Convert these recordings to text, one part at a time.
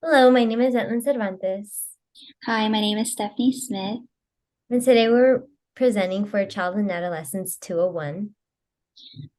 Hello, my name is Etlin Cervantes, Hi, my name is Stephanie Smith, and today we're presenting for Child and Adolescence 201.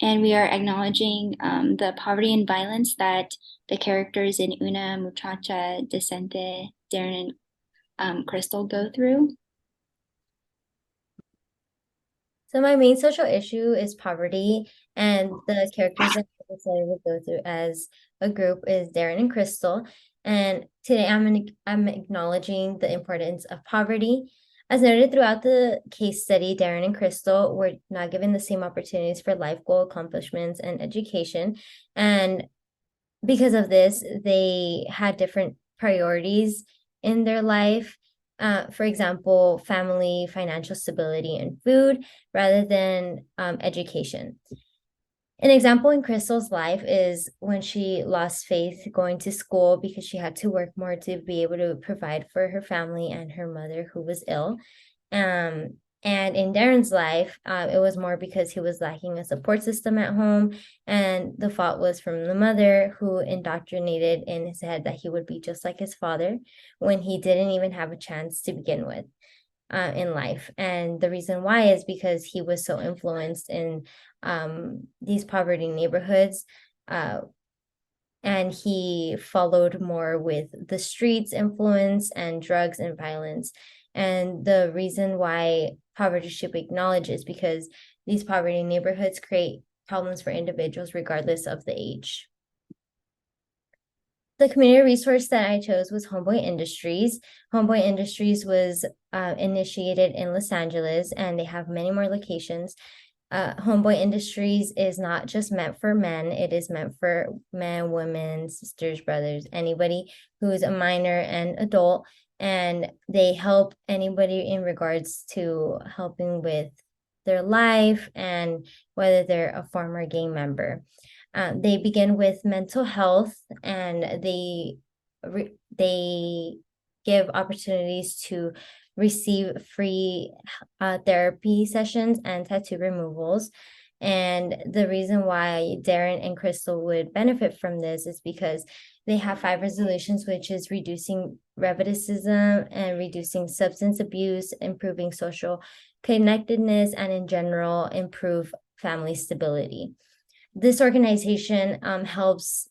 and we are acknowledging the poverty and violence that the characters in Una, Muchacha, Decente, Darren, and Crystal go through. So my main social issue is poverty, and the characters that I decided to go through as a group is Darren and Crystal. And today I'm acknowledging the importance of poverty. As noted throughout the case study, Darren and Crystal were not given the same opportunities for life goal accomplishments and education. And because of this, they had different priorities in their life. For example, family, financial stability, and food, rather than education. An example in Crystal's life is when she lost faith going to school because she had to work more to be able to provide for her family and her mother, who was ill. Um, and in Darren's life, it was more because he was lacking a support system at home, and the fault was from the mother, who indoctrinated in his head that he would be just like his father when he didn't even have a chance to begin with in life. And the reason why is because he was so influenced in these poverty neighborhoods. Uh, and he followed more with the streets influence and drugs and violence. And the reason why poverty should be acknowledged is because these poverty neighborhoods create problems for individuals regardless of the age. The community resource that I chose was Homeboy Industries. Homeboy Industries was initiated in Los Angeles, and they have many more locations. Homeboy Industries is not just meant for men, it is meant for men, women, sisters, brothers, anybody who is a minor and adult. And they help anybody in regards to helping with their life and whether they're a former gang member. They begin with mental health, and they give opportunities to receive free therapy sessions and tattoo removals. And the reason why Darren and Crystal would benefit from this is because they have five resolutions, which is reducing recidivism and reducing substance abuse, improving social connectedness, and in general, improve family stability. This organization helps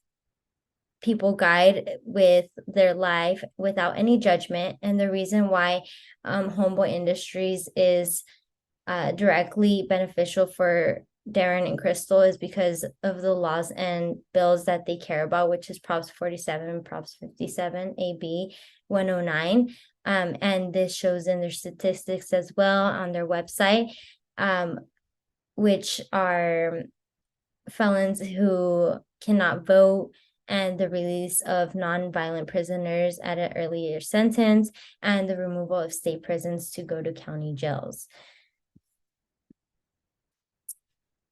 people guide with their life without any judgment. And the reason why Homeboy Industries is directly beneficial for Darren and Crystal is because of the laws and bills that they care about, which is Props 47 and Props 57 AB 109. And this shows in their statistics as well on their website, which are felons who cannot vote, and the release of nonviolent prisoners at an earlier sentence, and the removal of state prisons to go to county jails.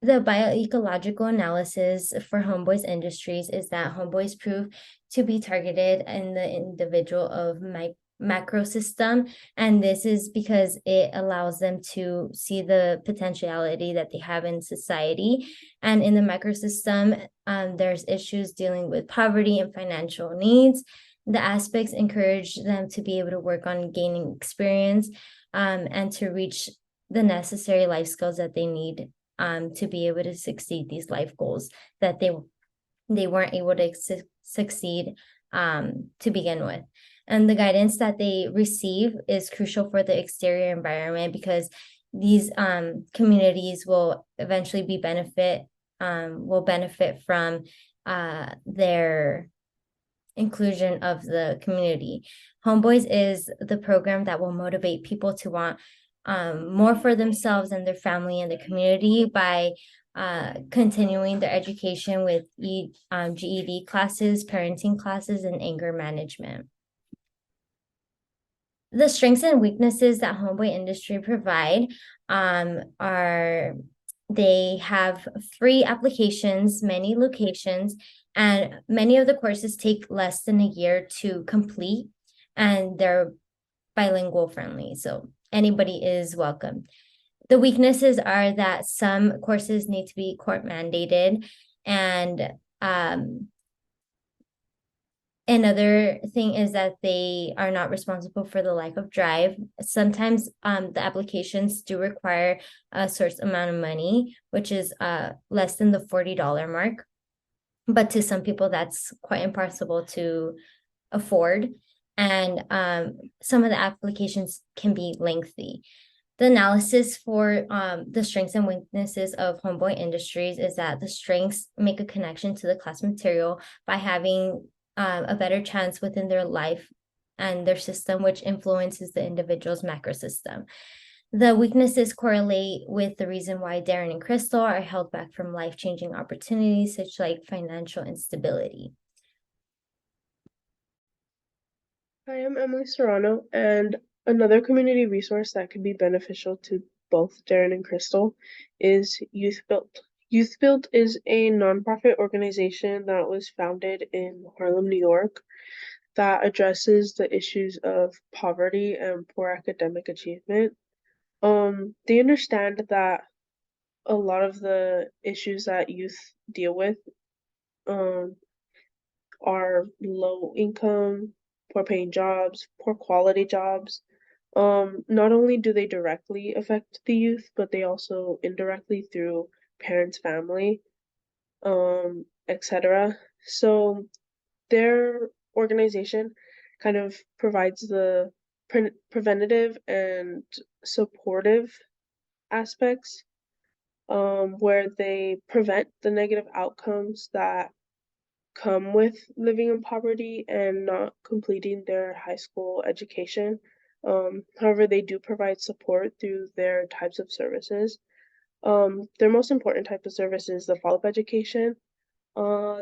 The bioecological analysis for Homeboy's Industries is that homeboys prove to be targeted in the individual of macro system, and this is because it allows them to see the potentiality that they have in society. And in the microsystem, there's issues dealing with poverty and financial needs. The aspects encourage them to be able to work on gaining experience, and to reach the necessary life skills that they need to be able to succeed these life goals that they weren't able to succeed to begin with. And the guidance that they receive is crucial for the exterior environment, because these communities will eventually will benefit from their inclusion of the community. Homeboys is the program that will motivate people to want more for themselves and their family and the community by continuing their education with GED classes, parenting classes, and anger management. The strengths and weaknesses that Homeboy Industry provide are they have free applications, many locations, and many of the courses take less than a year to complete, and they're bilingual friendly, so anybody is welcome. The weaknesses are that some courses need to be court mandated, and Another thing is that they are not responsible for the lack of drive. Sometimes the applications do require a certain amount of money, which is less than the $40 mark. But to some people, that's quite impossible to afford. And some of the applications can be lengthy. The analysis for the strengths and weaknesses of Homeboy Industries is that the strengths make a connection to the class material by having a better chance within their life and their system, which influences the individual's macro system. The weaknesses correlate with the reason why Darren and Crystal are held back from life-changing opportunities, such like financial instability. Hi, I'm Emily Serrano, and another community resource that could be beneficial to both Darren and Crystal is Youth Built. Youth Built is a nonprofit organization that was founded in Harlem, New York, that addresses the issues of poverty and poor academic achievement. They understand that a lot of the issues that youth deal with um, are low income, poor paying jobs, poor quality jobs. Not only do they directly affect the youth, but they also indirectly through parents, family, etc. So their organization kind of provides the preventative and supportive aspects, where they prevent the negative outcomes that come with living in poverty and not completing their high school education. However, they do provide support through their types of services. Their most important type of service is the follow-up education.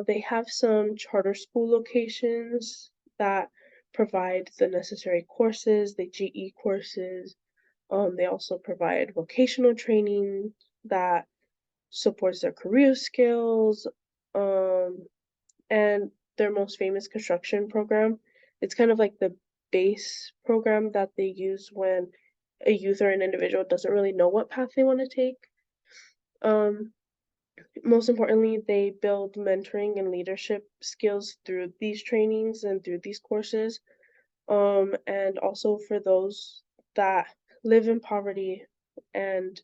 They have some charter school locations that provide the necessary courses, the GE courses. They also provide vocational training that supports their career skills. And their most famous construction program. It's kind of like the base program that they use when a youth or an individual doesn't really know what path they want to take. Um, Most importantly, they build mentoring and leadership skills through these trainings and through these courses. And also for those that live in poverty and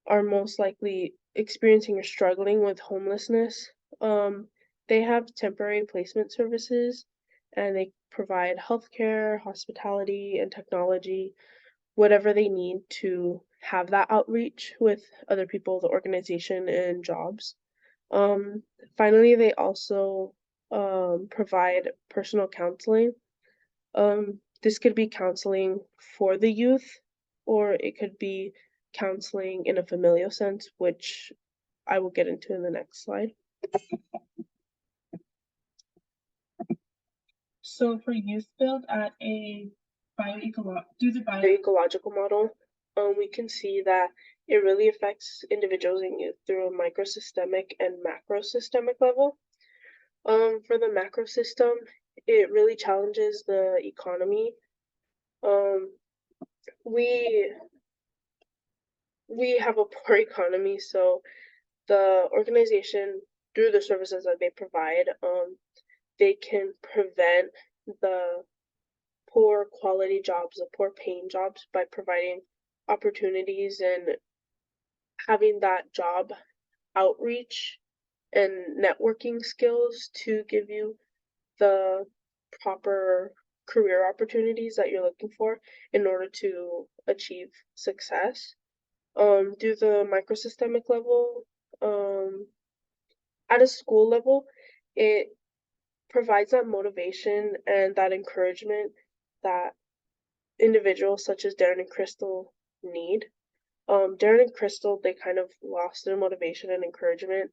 are most likely experiencing or struggling with homelessness, they have temporary placement services and they provide healthcare, hospitality, and technology, whatever they need to have that outreach with other people, the organization, and jobs. Um, Finally, they also provide personal counseling. This could be counseling for the youth, or it could be counseling in a familial sense, which I will get into in the next slide. So for youth build at a through the bioecological model, we can see that it really affects individuals and youth through a microsystemic and macrosystemic level. For the macro system, it really challenges the economy. Um, we we have a poor economy, so the organization, through the services that they provide, they can prevent the poor quality jobs, the poor paying jobs, by providing opportunities and having that job outreach and networking skills to give you the proper career opportunities that you're looking for in order to achieve success. Do the microsystemic level, at a school level, it provides that motivation and that encouragement that individuals such as Darren and Crystal need. Darren and Crystal, they kind of lost their motivation and encouragement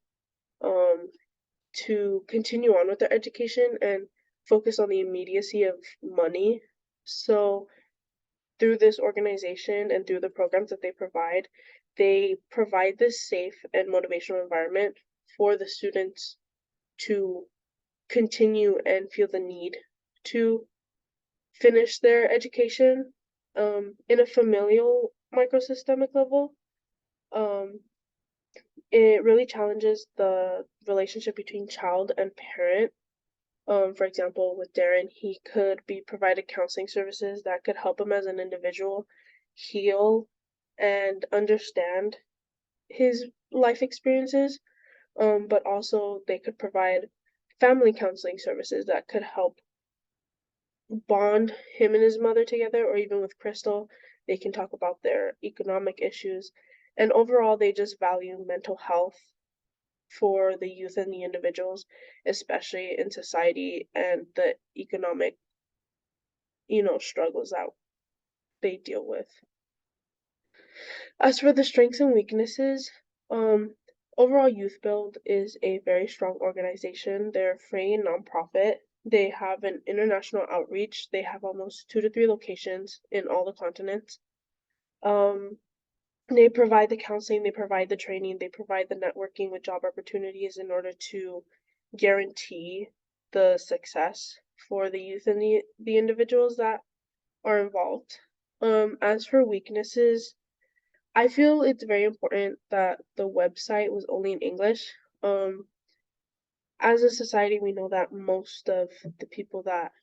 um, to continue on with their education and focus on the immediacy of money. So through this organization and through the programs that they provide this safe and motivational environment for the students to continue and feel the need to finish their education. In a familial microsystemic level, um, it really challenges the relationship between child and parent. For example, with Darren, he could be provided counseling services that could help him as an individual heal and understand his life experiences. But also they could provide family counseling services that could help bond him and his mother together, or even with Crystal, they can talk about their economic issues. And overall, they just value mental health for the youth and the individuals, especially in society and the economic, struggles that they deal with. As for the strengths and weaknesses, overall Youth Build is a very strong organization. They're a free nonprofit. They have an international outreach. They have almost 2 to 3 locations in all the continents. They provide the counseling, they provide the training, they provide the networking with job opportunities in order to guarantee the success for the youth and the individuals that are involved. As for weaknesses, I feel it's very important that the website was only in English. As a society, we know that most of the people that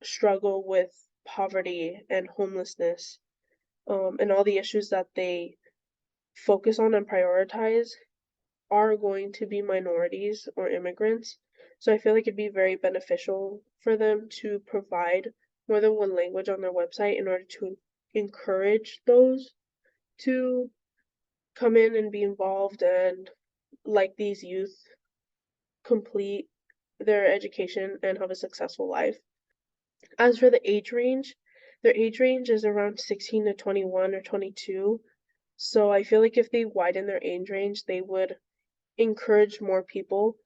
struggle with poverty and homelessness, and all the issues that they focus on and prioritize are going to be minorities or immigrants. So I feel like it'd be very beneficial for them to provide more than one language on their website in order to encourage those to come in and be involved and, like these youth, complete their education and have a successful life. As for the age range, their age range is around 16 to 21 or 22. So I feel like if they widen their age range, they would encourage more people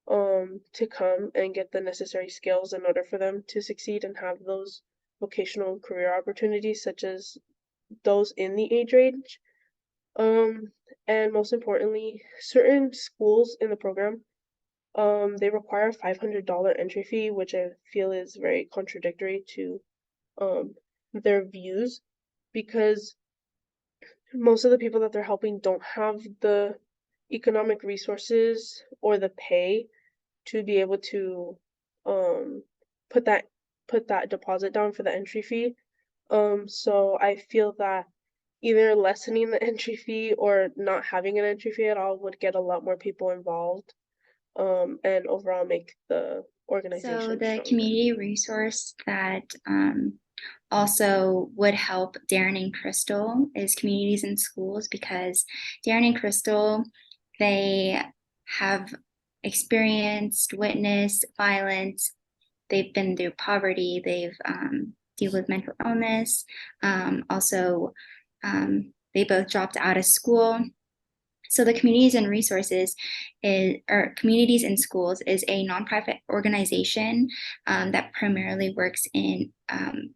to come and get the necessary skills in order for them to succeed and have those vocational career opportunities such as those in the age range. And most importantly, certain schools in the program, they require a $500 entry fee, which I feel is very contradictory to their views, because most of the people that they're helping don't have the economic resources or the pay to be able to um put that deposit down for the entry fee. So I feel that either lessening the entry fee or not having an entry fee at all would get a lot more people involved, and overall make the So organization the stronger. community resource that also would help Darren and Crystal is communities and schools, because Darren and Crystal, they have experienced, witnessed violence. They've been through poverty. They've dealt with mental illness. Also, they both dropped out of school. So the Communities and Resources or Communities in Schools is a nonprofit organization that primarily works in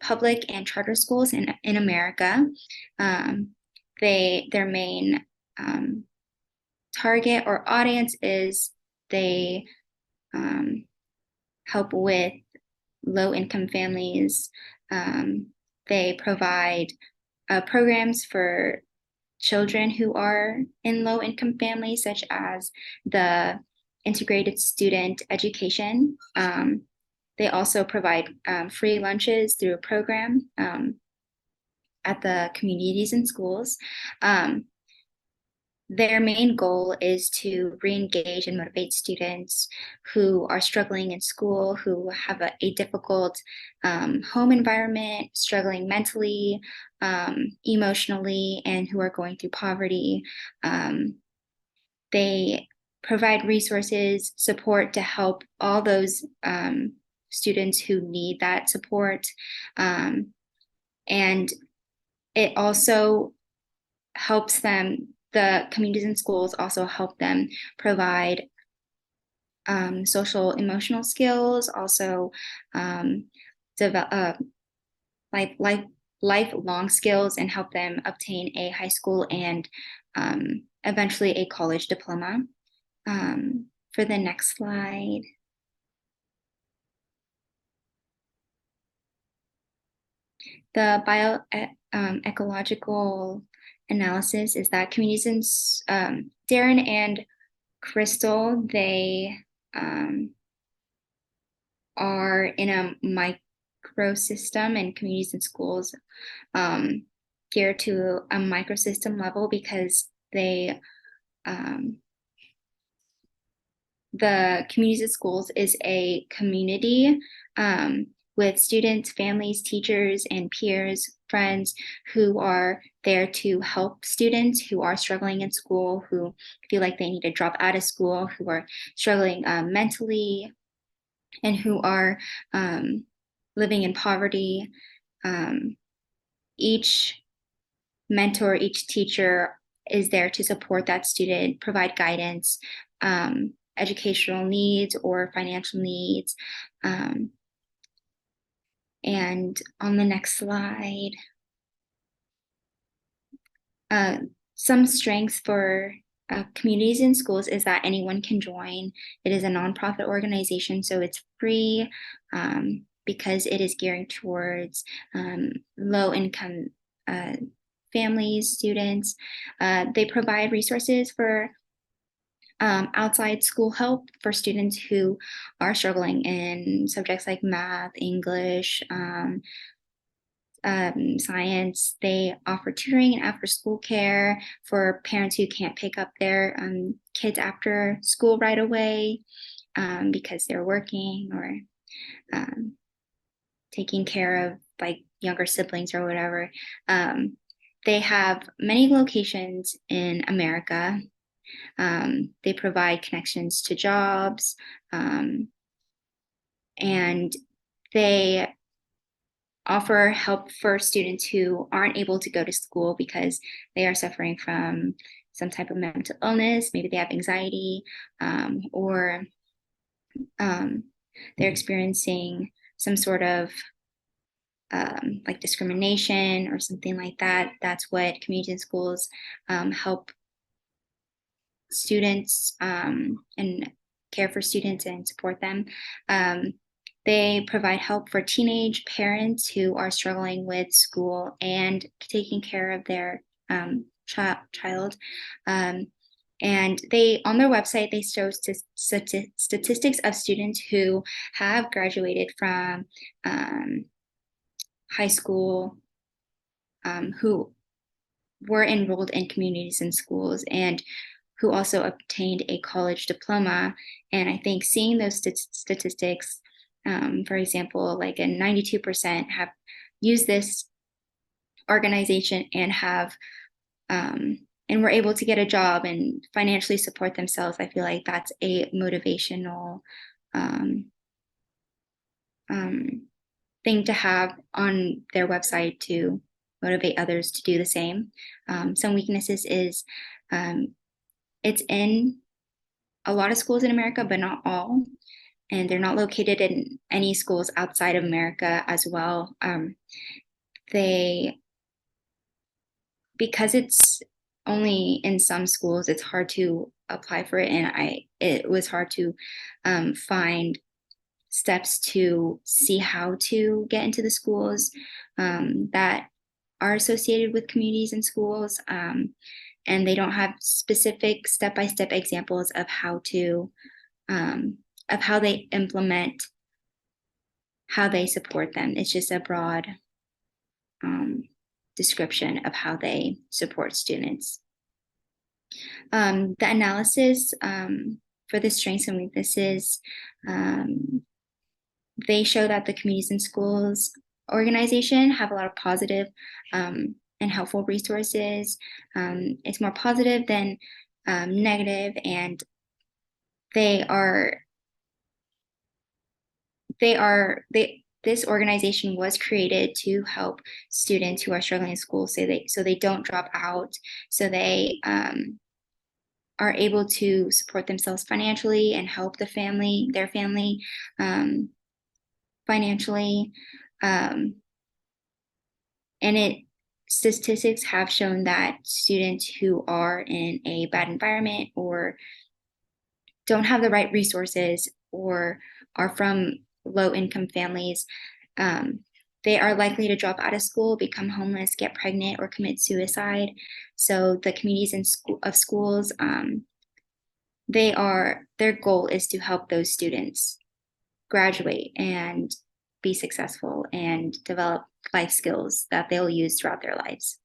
public and charter schools in America. Their main target or audience is they help with low income families. They provide programs for children who are in low income families, such as the integrated student education. They also provide free lunches through a program at the communities and schools. Their main goal is to re-engage and motivate students who are struggling in school, who have a difficult home environment, struggling mentally, emotionally, and who are going through poverty. They provide resources, support to help all those students who need that support. And it also helps them, the communities and schools also help them provide social emotional skills, also develop lifelong skills, and help them obtain a high school and eventually a college diploma. For the next slide. The ecological analysis is that communities in, Darren and Crystal, they are in a microsystem, and communities and schools geared to a microsystem level because they the communities and schools is a community with students, families, teachers, and peers, friends who are there to help students who are struggling in school, who feel like they need to drop out of school, who are struggling mentally, and who are living in poverty. Each mentor, each teacher is there to support that student, provide guidance, educational needs or financial needs. And on the next slide, some strengths for communities and schools is that anyone can join. It is a nonprofit organization, so it's free because it is geared towards low income families, students. They provide resources for outside school help for students who are struggling in subjects like math, English, science. They offer tutoring and after school care for parents who can't pick up their kids after school right away because they're working or taking care of like younger siblings or whatever. They have many locations in America. They provide connections to jobs, and they offer help for students who aren't able to go to school because they are suffering from some type of mental illness. Maybe they have anxiety, or they're experiencing some sort of like discrimination or something like that. That's what community schools help students and care for students and support them. They provide help for teenage parents who are struggling with school and taking care of their child. And they, on their website, they show statistics of students who have graduated from high school, who were enrolled in communities and schools, and who also obtained a college diploma. And I think seeing those statistics, for example, like a 92% have used this organization and have and were able to get a job and financially support themselves. I feel like that's a motivational thing to have on their website to motivate others to do the same. Some weaknesses is it's in a lot of schools in America, but not all. And they're not located in any schools outside of America as well. Because it's only in some schools, it's hard to apply for it. And it was hard to find steps to see how to get into the schools that are associated with communities and schools. And they don't have specific step-by-step examples of how they implement, how they support them. It's just a broad description of how they support students. The analysis for the strengths and weaknesses, they show that the communities and schools organization have a lot of positive and helpful resources. It's more positive than negative, and this organization was created to help students who are struggling in school so they don't drop out, so they are able to support themselves financially and help their family financially. And statistics have shown that students who are in a bad environment or don't have the right resources or are from low income families, they are likely to drop out of school, become homeless, get pregnant, or commit suicide. So the communities of schools, their goal is to help those students graduate and be successful and develop life skills that they'll use throughout their lives.